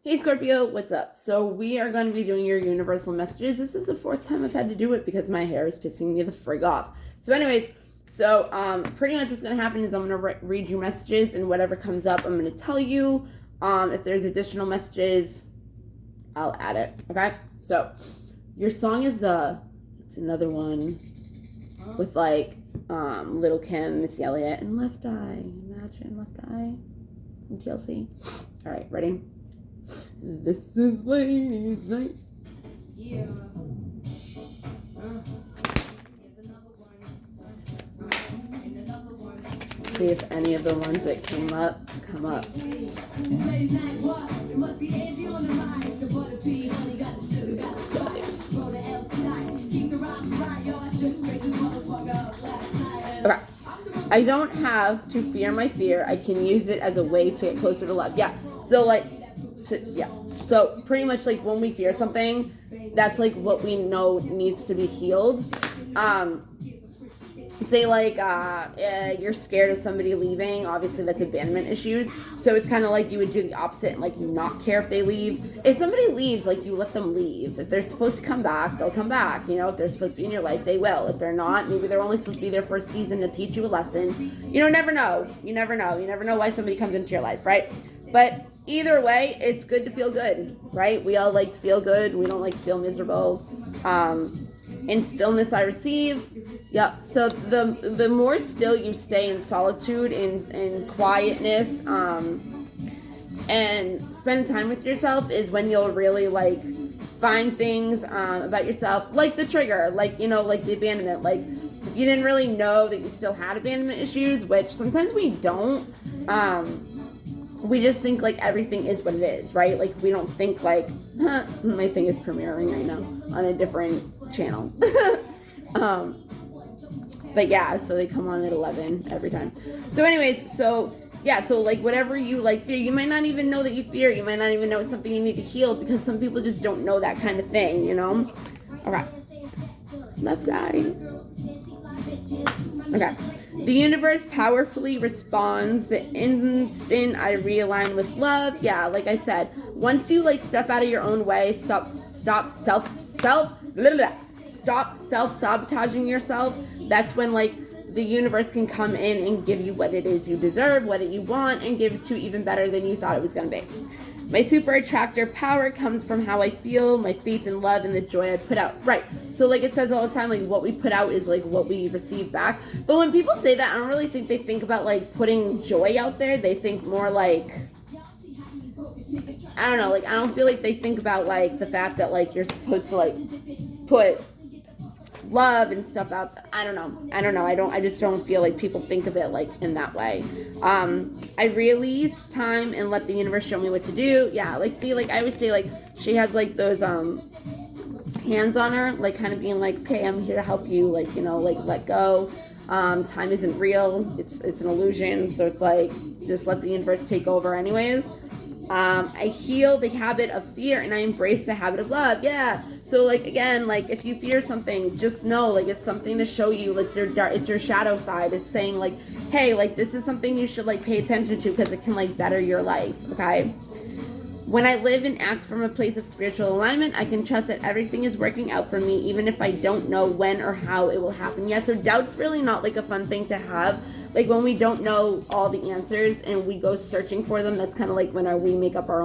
Hey Scorpio, what's up? So we are going to be doing your universal messages. This is the fourth time I've had to do it because my hair is pissing me the frig off. So anyways, pretty much what's going to happen is I'm going to read you messages, and whatever comes up, I'm going to tell you. If there's additional messages, I'll add it. Okay? So your song is it's another one with like Little Kim, Missy Elliott, and Left Eye. Imagine Left Eye from TLC. All right, ready? This is ladies' night. Yeah. See if any of the ones that came up come up. Okay. I don't have to fear my fear. I can use it as a way to get closer to love. Yeah. So like. So pretty much like when we fear something, that's like what we know needs to be healed. Say like you're scared of somebody leaving. Obviously that's abandonment issues. So it's kind of like you would do the opposite and like not care if they leave. If somebody leaves, like you let them leave. If they're supposed to come back, they'll come back. You know, if they're supposed to be in your life, they will. If they're not, maybe they're only supposed to be there for a season to teach you a lesson. You never know. You never know why somebody comes into your life, right? But either way, it's good to feel good, right? We all like to feel good. We don't like to feel miserable. In stillness I receive. Yeah. So the more still you stay in solitude, in quietness, and spend time with yourself is when you'll really like find things about yourself, like the trigger, like like the abandonment. Like if you didn't really know that you still had abandonment issues, which sometimes we don't. We just think like everything is what it is, right? Like we don't think like, my thing is premiering right now on a different channel. But yeah, so they come on at 11 every time. So anyways, so like whatever you like fear, you might not even know that you fear. You might not even know it's something you need to heal because some people just don't know that kind of thing, Okay. Left eye. Okay. The universe powerfully responds the instant I realign with love. Yeah, like I said, once you like step out of your own way, stop self-sabotaging yourself, that's when like the universe can come in and give you what it is you deserve, what you want, and give it to you even better than you thought it was going to be. My super attractor power comes from how I feel, my faith in love, and the joy I put out. Right. So like it says all the time, like what we put out is like what we receive back. But when people say that, I don't really think they think about like putting joy out there. They think more like, I don't know, like I don't feel like they think about like the fact that like you're supposed to like put love and stuff out. I don't know. I just don't feel like people think of it like in that way. I release time and let the universe show me what to do. Yeah, like see, like I always say, like she has like those hands on her, like kind of being like, okay, I'm here to help you, like like let go. Time isn't real, it's an illusion, so it's like just let the universe take over anyways. I heal the habit of fear and I embrace the habit of love. Yeah. So like again, like if you fear something, just know like it's something to show you. It's your shadow side. It's saying like, hey, like this is something you should like pay attention to because it can like better your life. Okay. When I live and act from a place of spiritual alignment, I can trust that everything is working out for me, even if I don't know when or how it will happen yet. So doubt's really not like a fun thing to have. Like when we don't know all the answers and we go searching for them, that's kind of like when we make up our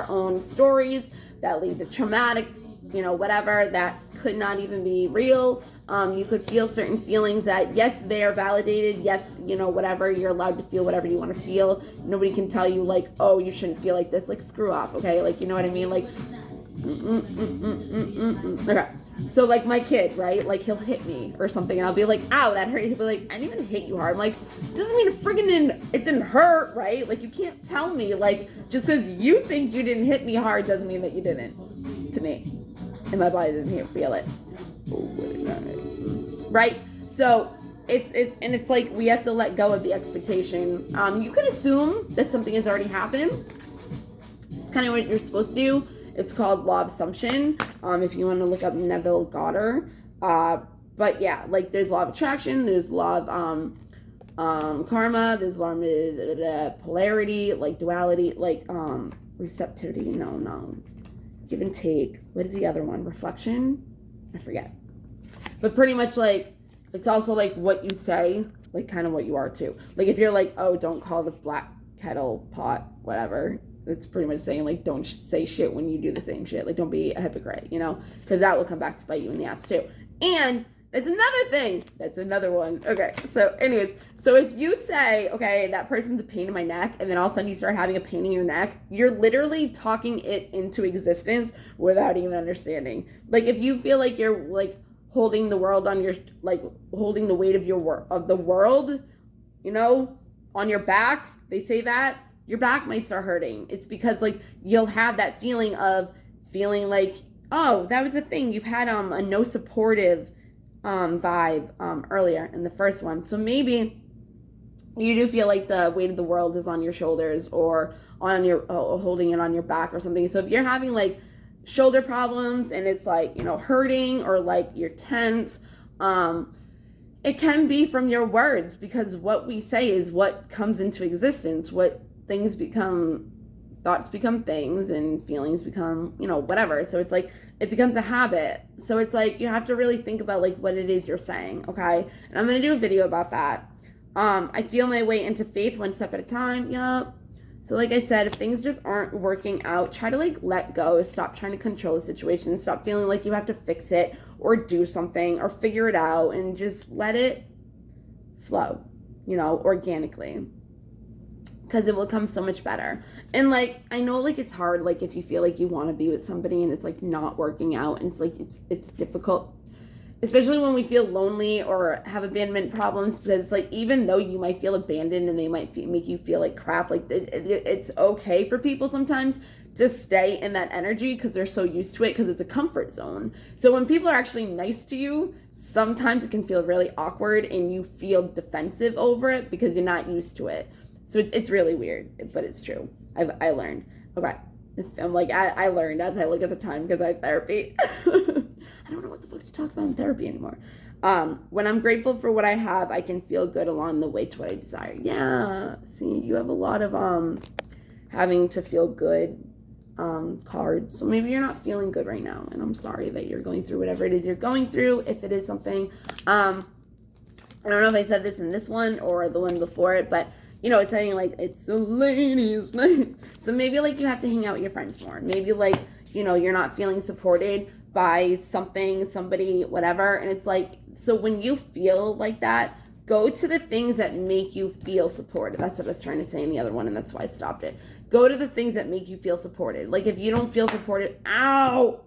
own stories that lead to traumatic, whatever, that could not even be real. You could feel certain feelings that, yes, they are validated. Yes, whatever, you're allowed to feel whatever you want to feel. Nobody can tell you like, oh, you shouldn't feel like this. Like, screw off, okay? Like, you know what I mean? Like, okay. So like my kid, right? Like he'll hit me or something and I'll be like, ow, that hurt. He'll be like, I didn't even hit you hard. I'm like, doesn't mean it didn't hurt, right? Like you can't tell me, like, just because you think you didn't hit me hard doesn't mean that you didn't to me. And my body didn't feel it. Right? So it's like we have to let go of the expectation. You could assume that something has already happened. It's kind of what you're supposed to do. It's called law of assumption. If you want to look up Neville Goddard. But yeah, like there's law of attraction, there's law of Karma, there's polarity, like duality, like receptivity, no. Give and take. What is the other one? Reflection? I forget. But pretty much like, it's also like what you say, like kind of what you are too. Like if you're like, oh, don't call the black kettle pot, whatever. It's pretty much saying like, don't say shit when you do the same shit. Like don't be a hypocrite, you know? Because that will come back to bite you in the ass too. And that's another thing. That's another one. Okay. So anyways, so if you say, okay, that person's a pain in my neck, and then all of a sudden you start having a pain in your neck, you're literally talking it into existence without even understanding. Like if you feel like you're like holding the world on your, like holding the weight of the world, you know, on your back, they say that, your back might start hurting. It's because like you'll have that feeling of feeling like, oh, that was the thing. You've had a no supportive vibe earlier in the first one. So maybe you do feel like the weight of the world is on your shoulders or on your holding it on your back or something. So if you're having like shoulder problems and it's like, you know, hurting or like you're tense, it can be from your words, because what we say is what comes into existence. What things become, thoughts become things, and feelings become, you know, whatever. So it's like it becomes a habit. So it's like you have to really think about like what it is you're saying, okay? And I'm gonna do a video about that. I feel my way into faith one step at a time. Yup. So like I said, if things just aren't working out, try to like let go. Stop trying to control the situation. Stop feeling like you have to fix it or do something or figure it out, and just let it flow, you know, organically. Because it will come so much better. And like, I know like it's hard, like if you feel like you want to be with somebody and it's like not working out, and it's like it's difficult, especially when we feel lonely or have abandonment problems, because it's like, even though you might feel abandoned and they might make you feel like crap, like it's okay for people sometimes to stay in that energy because they're so used to it, because it's a comfort zone. So when people are actually nice to you, sometimes it can feel really awkward and you feel defensive over it because you're not used to it. So it's really weird, but it's true. I learned. Okay. I'm like, I learned as I look at the time, because I have therapy. I don't know what the fuck to talk about in therapy anymore. When I'm grateful for what I have, I can feel good along the way to what I desire. Yeah. See, you have a lot of having to feel good cards. So maybe you're not feeling good right now, and I'm sorry that you're going through whatever it is you're going through. If it is something, I don't know if I said this in this one or the one before it, but you know, it's saying like, it's a ladies' night. So maybe like you have to hang out with your friends more. Maybe like, you know, you're not feeling supported by something, somebody, whatever. And it's like, so when you feel like that, go to the things that make you feel supported. That's what I was trying to say in the other one, and that's why I stopped it. Go to the things that make you feel supported. Like if you don't feel supported, ow!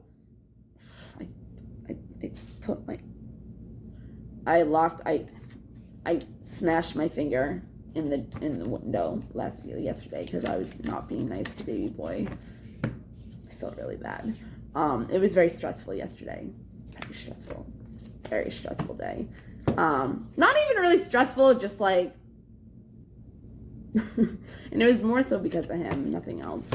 I smashed my finger in the window yesterday because I was not being nice to baby boy. I felt really bad. It was very stressful yesterday. Very stressful day. Not even really stressful, just like and it was more so because of him, nothing else.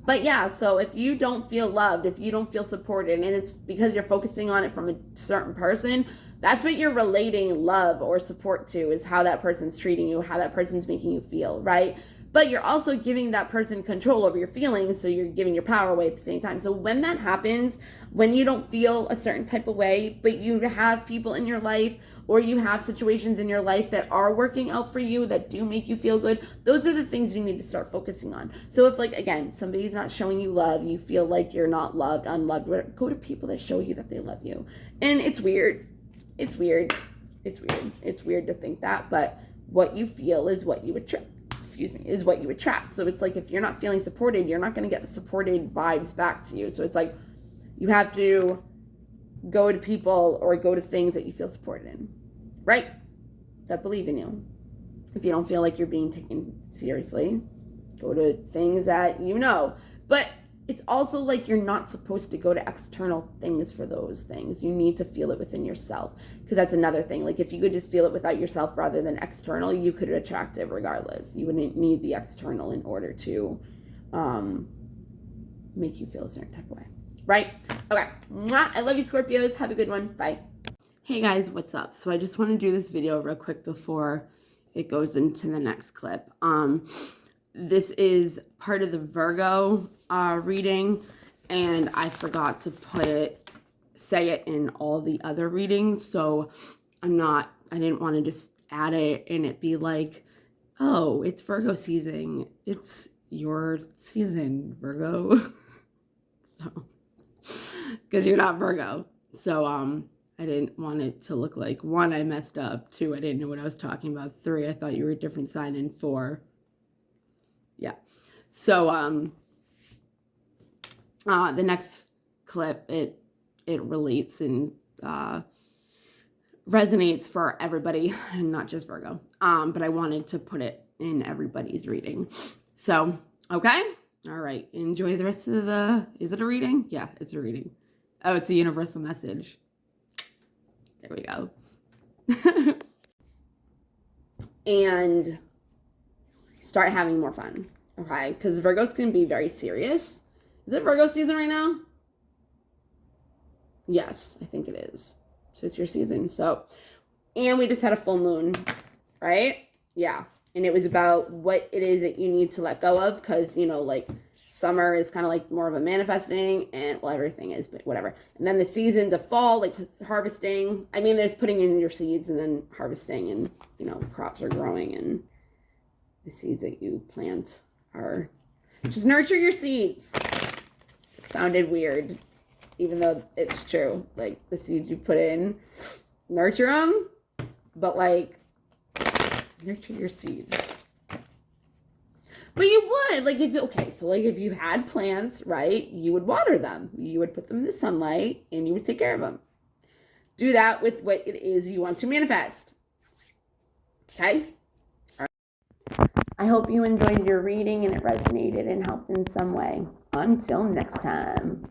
But yeah, so if you don't feel loved, if you don't feel supported, and it's because you're focusing on it from a certain person, that's what you're relating love or support to, is how that person's treating you, how that person's making you feel, right? But you're also giving that person control over your feelings, so you're giving your power away at the same time. So when that happens, when you don't feel a certain type of way, but you have people in your life, or you have situations in your life that are working out for you, that do make you feel good, those are the things you need to start focusing on. So if, like, again, somebody's not showing you love, you feel like you're not loved, unloved, go to people that show you that they love you. And it's weird. It's weird to think that, but what you feel is what you attract. Is what you attract. So it's like, if you're not feeling supported, you're not going to get supported vibes back to you. So it's like, you have to go to people or go to things that you feel supported in, right? That believe in you. If you don't feel like you're being taken seriously, go to things that you know. But it's also like, you're not supposed to go to external things for those things. You need to feel it within yourself, because that's another thing. Like, if you could just feel it without yourself rather than external, you could attract it regardless. You wouldn't need the external in order to make you feel a certain type of way, right? Okay. I love you, Scorpios. Have a good one. Bye. Hey guys, what's up? So I just want to do this video real quick before it goes into the next clip. This is part of the Virgo reading, and I forgot to say it in all the other readings, so I didn't want to just add it and it be like, oh, it's Virgo season. It's your season, Virgo. So, because you're not Virgo. So, I didn't want it to look like, 1, I messed up, 2, I didn't know what I was talking about, 3, I thought you were a different sign, and 4, yeah. So, the next clip, it relates and, resonates for everybody, and not just Virgo, but I wanted to put it in everybody's reading. So, okay? All right, enjoy the rest of is it a reading? Yeah, it's a reading. Oh, it's a universal message. There we go. And start having more fun, okay? Because Virgos can be very serious. Is it Virgo season right now? Yes, I think it is. So it's your season. So, and we just had a full moon, right? Yeah. And it was about what it is that you need to let go of, because, you know, like, summer is kind of like more of a manifesting, and well, everything is, but whatever. And then the season to fall, like harvesting. I mean, there's putting in your seeds and then harvesting, and, you know, crops are growing, and the seeds that you plant are just nurture your seeds. It sounded weird, even though it's true. Like, the seeds you put in, nurture them, but like, nurture your seeds. But you would, like, if you had plants, right, you would water them. You would put them in the sunlight, and you would take care of them. Do that with what it is you want to manifest. Okay? All right. I hope you enjoyed your reading and it resonated and helped in some way. Until next time.